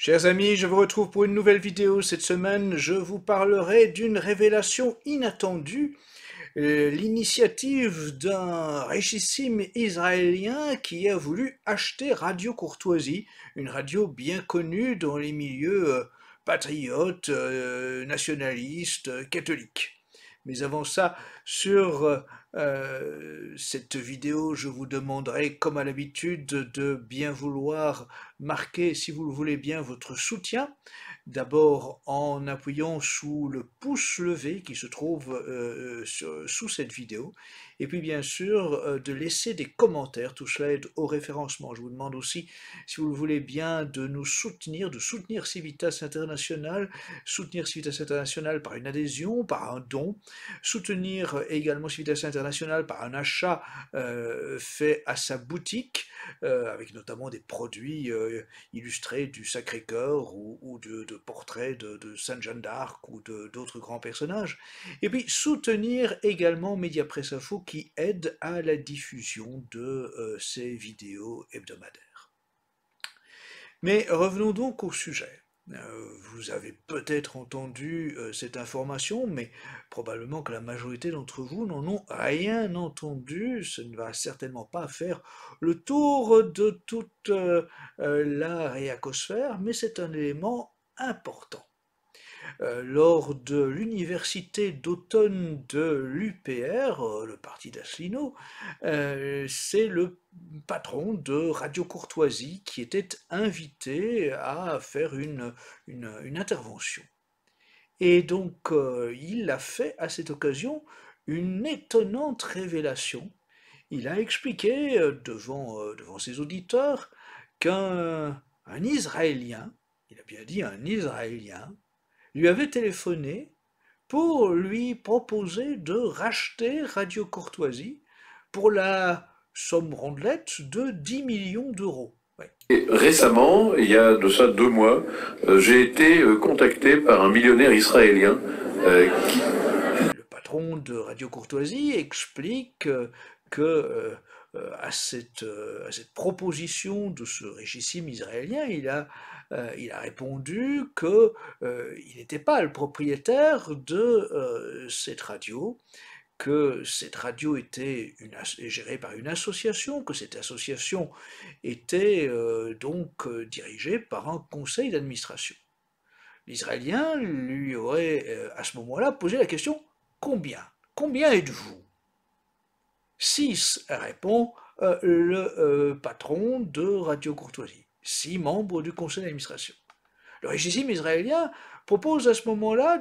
Chers amis, je vous retrouve pour une nouvelle vidéo. Cette semaine, je vous parlerai d'une révélation inattendue, l'initiative d'un richissime Israélien qui a voulu acheter Radio Courtoisie, une radio bien connue dans les milieux patriotes, nationalistes, catholiques. Mais avant ça, sur cette vidéo, je vous demanderai, comme à l'habitude, de bien vouloir marquer, si vous le voulez bien, votre soutien. D'abord en appuyant sous le pouce levé qui se trouve sous cette vidéo. Et puis bien sûr, de laisser des commentaires. Tout cela aide au référencement. Je vous demande aussi, si vous le voulez bien, de nous soutenir, de soutenir Civitas International. Soutenir Civitas International par une adhésion, par un don. Soutenir également Civitas International par un achat fait à sa boutique, avec notamment des produits illustrés du Sacré-Cœur ou de portraits de Sainte Jeanne d'Arc ou d'autres grands personnages. Et puis soutenir également Mediapresse Info qui aide à la diffusion de ces vidéos hebdomadaires. Mais revenons donc au sujet. Vous avez peut-être entendu cette information, mais probablement que la majorité d'entre vous n'en ont rien entendu. Ce ne va certainement pas faire le tour de toute la réacosphère, mais c'est un élément important. Lors de l'université d'automne de l'UPR, le parti d'Asselineau, c'est le patron de Radio Courtoisie qui était invité à faire une intervention. Et donc il a fait à cette occasion une étonnante révélation. Il a expliqué devant ses auditeurs qu'un Israélien, il a bien dit un Israélien, lui avait téléphoné pour lui proposer de racheter Radio Courtoisie pour la somme rondelette de 10 millions d'euros. Ouais. Et récemment, il y a de ça 2 mois, j'ai été contacté par un millionnaire israélien qui... Le patron de Radio Courtoisie explique que à cette proposition de ce richissime Israélien, il a répondu qu'il n'était pas le propriétaire de cette radio, que cette radio était gérée par une association, que cette association était donc dirigée par un conseil d'administration. L'Israélien lui aurait à ce moment-là posé la question « Combien ? Combien êtes-vous » 6, répond le patron de Radio Courtoisie, 6 membres du conseil d'administration. Le régime israélien propose à ce moment-là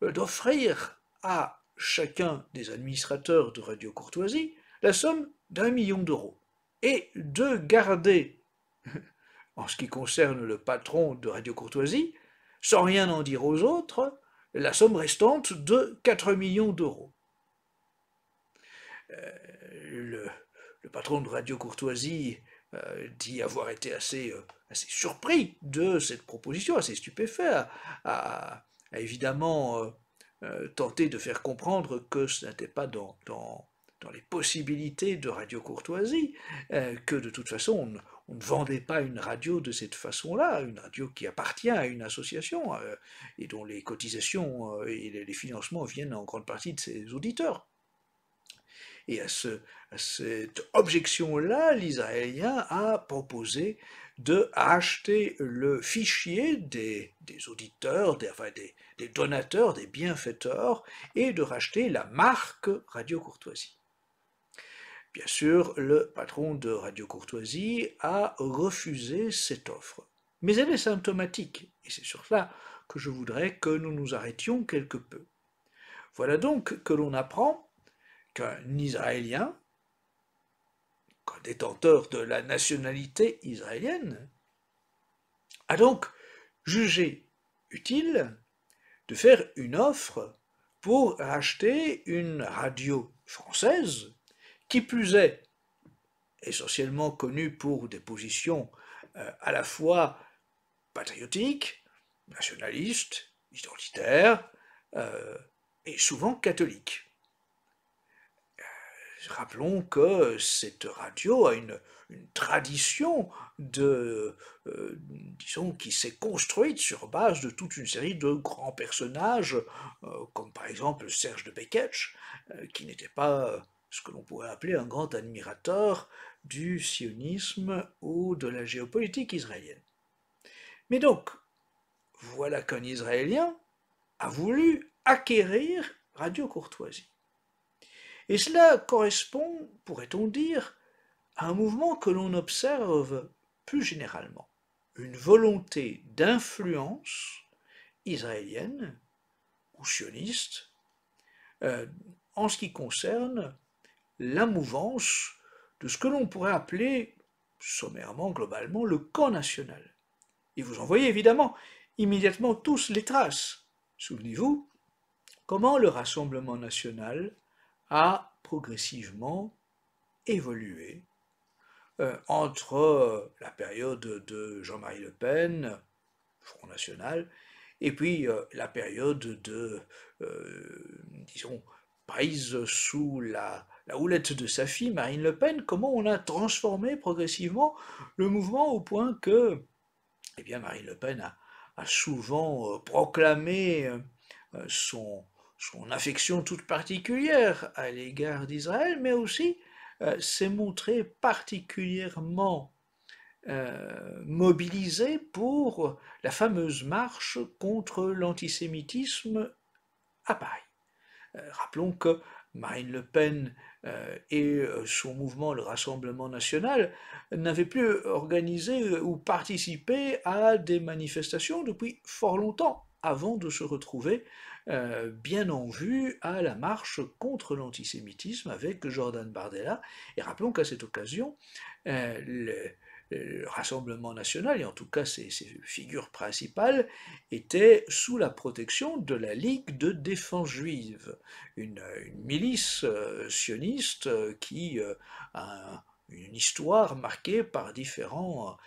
d'offrir à chacun des administrateurs de Radio Courtoisie la somme d'1 million d'euros et de garder, en ce qui concerne le patron de Radio Courtoisie, sans rien en dire aux autres, la somme restante de 4 millions d'euros. Le patron de Radio Courtoisie dit avoir été assez surpris de cette proposition, assez stupéfait, a évidemment tenté de faire comprendre que ce n'était pas dans les possibilités de Radio Courtoisie, que de toute façon on ne vendait pas une radio de cette façon-là, une radio qui appartient à une association et dont les cotisations et les financements viennent en grande partie de ses auditeurs. Et à cette objection-là, l'Israélien a proposé de racheter le fichier des auditeurs, des donateurs, des bienfaiteurs, et de racheter la marque Radio Courtoisie. Bien sûr, le patron de Radio Courtoisie a refusé cette offre. Mais elle est symptomatique, et c'est sur cela que je voudrais que nous nous arrêtions quelque peu. Voilà donc que l'on apprend qu'un Israélien, qu'un détenteur de la nationalité israélienne, a donc jugé utile de faire une offre pour racheter une radio française, qui plus est essentiellement connue pour des positions à la fois patriotiques, nationalistes, identitaires, et souvent catholiques. Rappelons que cette radio a une une tradition disons, qui s'est construite sur base de toute une série de grands personnages, comme par exemple Serge de Beketch, qui n'était pas ce que l'on pourrait appeler un grand admirateur du sionisme ou de la géopolitique israélienne. Mais donc, voilà qu'un Israélien a voulu acquérir Radio Courtoisie. Et cela correspond, pourrait-on dire, à un mouvement que l'on observe plus généralement, une volonté d'influence israélienne ou sioniste en ce qui concerne la mouvance de ce que l'on pourrait appeler sommairement, globalement, le camp national. Et vous en voyez évidemment immédiatement tous les traces. Souvenez-vous comment le Rassemblement national a progressivement évolué entre la période de Jean-Marie Le Pen, Front National, et puis la période de, disons, prise sous la houlette de sa fille, Marine Le Pen, comment on a transformé progressivement le mouvement au point que, eh bien, Marine Le Pen a souvent proclamé son affection toute particulière à l'égard d'Israël, mais aussi s'est montré particulièrement mobilisé pour la fameuse marche contre l'antisémitisme à Paris. Rappelons que Marine Le Pen et son mouvement, le Rassemblement national, n'avaient plus organisé ou participé à des manifestations depuis fort longtemps, avant de se retrouver bien en vue à la marche contre l'antisémitisme avec Jordan Bardella. Et rappelons qu'à cette occasion, le Rassemblement national, et en tout cas ses figures principales, étaient sous la protection de la Ligue de défense juive, une milice sioniste qui a une histoire marquée par différents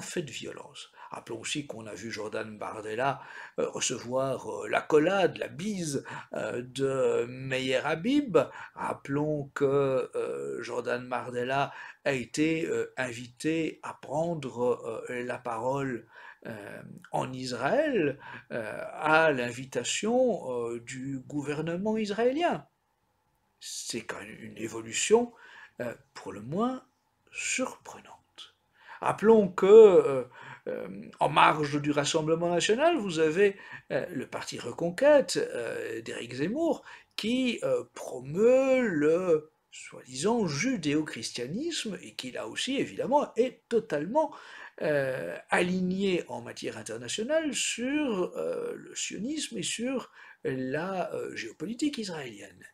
faits de violence. Rappelons aussi qu'on a vu Jordan Bardella recevoir l'accolade, la bise de Meyer Habib. Rappelons que Jordan Bardella a été invité à prendre la parole en Israël à l'invitation du gouvernement israélien. C'est quand même une évolution pour le moins surprenante. Rappelons que en marge du Rassemblement national, vous avez le parti Reconquête d'Éric Zemmour qui promeut le soi-disant judéo-christianisme et qui là aussi évidemment est totalement aligné en matière internationale sur le sionisme et sur la géopolitique israélienne.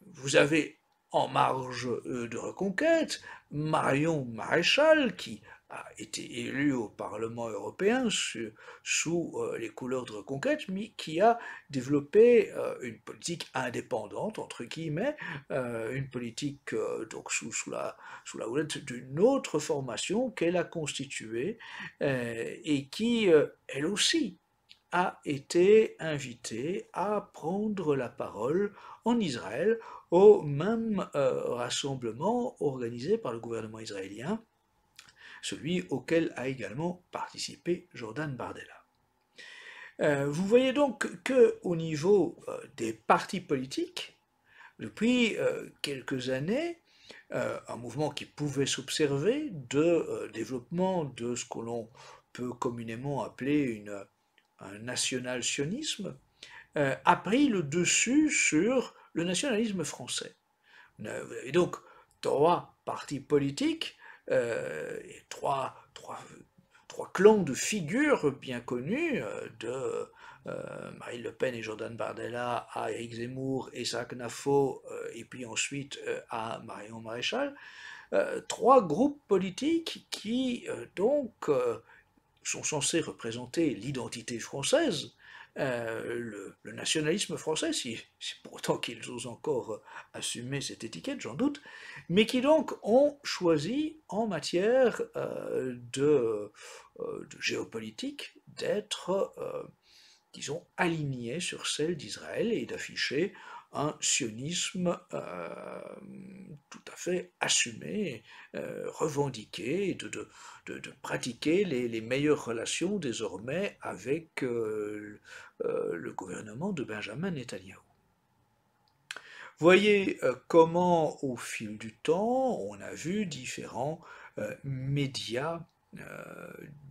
Vous avez en marge de Reconquête Marion Maréchal qui a été élue au Parlement européen sous les couleurs de Reconquête, mais qui a développé une politique indépendante, entre guillemets, une politique donc sous la houlette d'une autre formation qu'elle a constituée et qui, elle aussi, a été invitée à prendre la parole en Israël au même rassemblement organisé par le gouvernement israélien, celui auquel a également participé Jordan Bardella. Vous voyez donc qu'au niveau des partis politiques, depuis quelques années, un mouvement qui pouvait s'observer de développement de ce que l'on peut communément appeler un national-sionisme, a pris le dessus sur le nationalisme français. Vous avez donc trois partis politiques et trois clans de figures bien connus de Marine Le Pen et Jordan Bardella à Éric Zemmour et Isaac Nafo et puis ensuite à Marion Maréchal, trois groupes politiques qui donc sont censés représenter l'identité française, le nationalisme français, si pour autant qu'ils osent encore assumer cette étiquette, j'en doute, mais qui donc ont choisi en matière de géopolitique d'être, disons, alignés sur celle d'Israël et d'afficher un sionisme tout à fait assumé, revendiqué, de pratiquer les meilleures relations désormais avec le gouvernement de Benjamin Netanyahou. Voyez comment au fil du temps, on a vu différents médias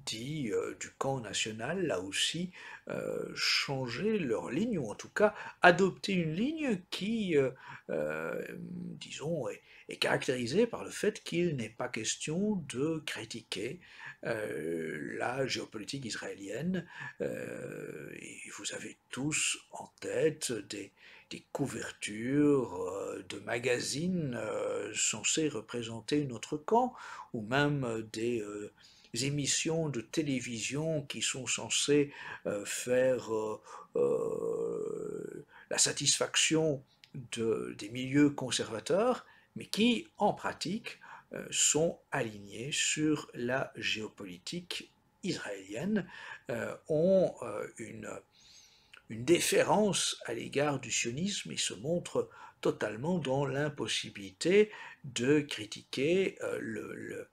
dits du camp national, là aussi, changer leur ligne, ou en tout cas adopter une ligne qui, disons, est caractérisée par le fait qu'il n'est pas question de critiquer la géopolitique israélienne. Et vous avez tous en tête des couvertures de magazines censés représenter notre camp, ou même des émissions de télévision qui sont censées faire la satisfaction des milieux conservateurs, mais qui, en pratique, sont alignés sur la géopolitique israélienne, ont une déférence à l'égard du sionisme et se montrent totalement dans l'impossibilité de critiquer le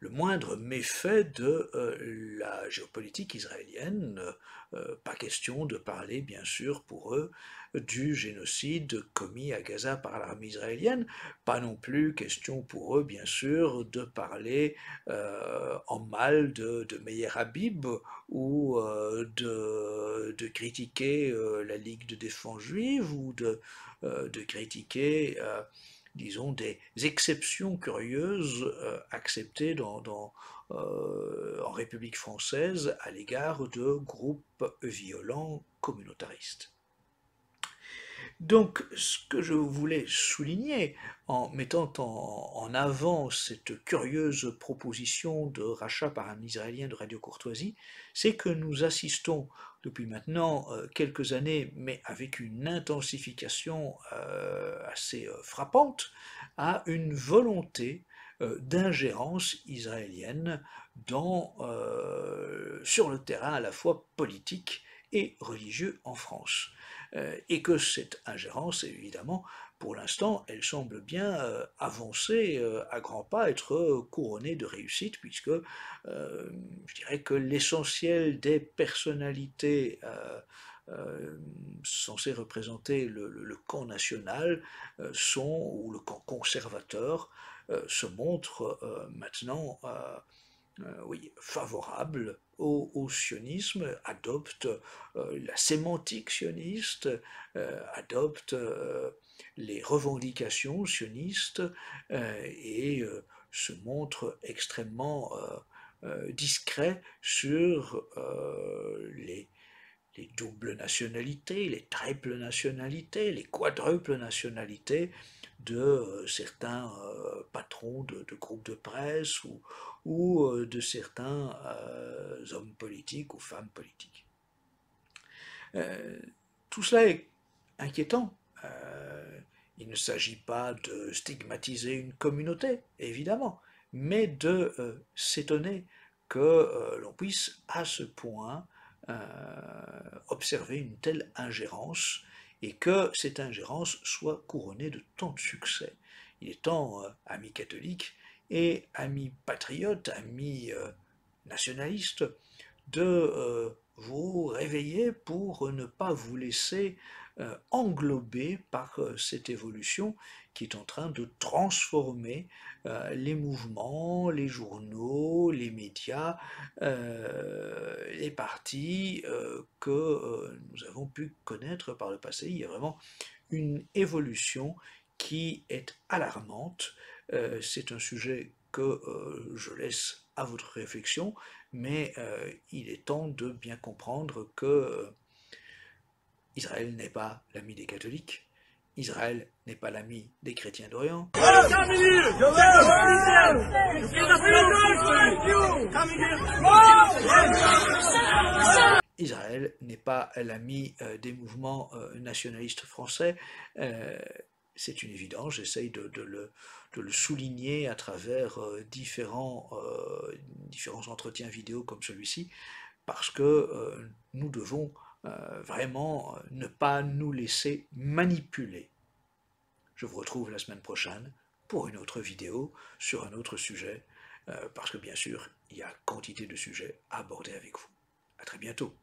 moindre méfait de la géopolitique israélienne. Pas question de parler, bien sûr, pour eux, du génocide commis à Gaza par l'armée israélienne. Pas non plus question pour eux, bien sûr, de parler en mal de Meir Habib ou de critiquer la Ligue de défense juive ou de critiquer disons, des exceptions curieuses acceptées en République française à l'égard de groupes violents communautaristes. Donc, ce que je voulais souligner en mettant en avant cette curieuse proposition de rachat par un Israélien de Radio Courtoisie, c'est que nous assistons depuis maintenant quelques années, mais avec une intensification assez frappante, à une volonté d'ingérence israélienne sur le terrain à la fois politique et religieux en France. Et que cette ingérence, évidemment, pour l'instant, elle semble bien avancer à grands pas, être couronnée de réussite, puisque je dirais que l'essentiel des personnalités censées représenter le camp national ou le camp conservateur, se montrent maintenant oui, favorable au sionisme, adopte la sémantique sioniste, adopte les revendications sionistes et se montre extrêmement discret sur les doubles nationalités, les triples nationalités, les quadruples nationalités de certains patrons de groupes de presse ou de certains hommes politiques ou femmes politiques. Tout cela est inquiétant. Il ne s'agit pas de stigmatiser une communauté, évidemment, mais de s'étonner que l'on puisse à ce point observer une telle ingérence et que cette ingérence soit couronnée de tant de succès. Il est temps, amis catholiques et amis patriotes, amis nationalistes, de vous réveiller pour ne pas vous laisser englober par cette évolution qui est en train de transformer les mouvements, les journaux, les médias, les partis que nous avons pu connaître par le passé. Il y a vraiment une évolution qui est alarmante. C'est un sujet que je laisse à votre réflexion, mais il est temps de bien comprendre que Israël n'est pas l'ami des catholiques, Israël n'est pas l'ami des chrétiens d'Orient. Israël n'est pas l'ami des mouvements nationalistes français. C'est une évidence, j'essaye de le souligner à travers différents entretiens vidéo comme celui-ci, parce que nous devons vraiment ne pas nous laisser manipuler Je vous retrouve la semaine prochaine pour une autre vidéo sur un autre sujet, parce que bien sûr, il y a quantité de sujets à aborder avec vous. À très bientôt.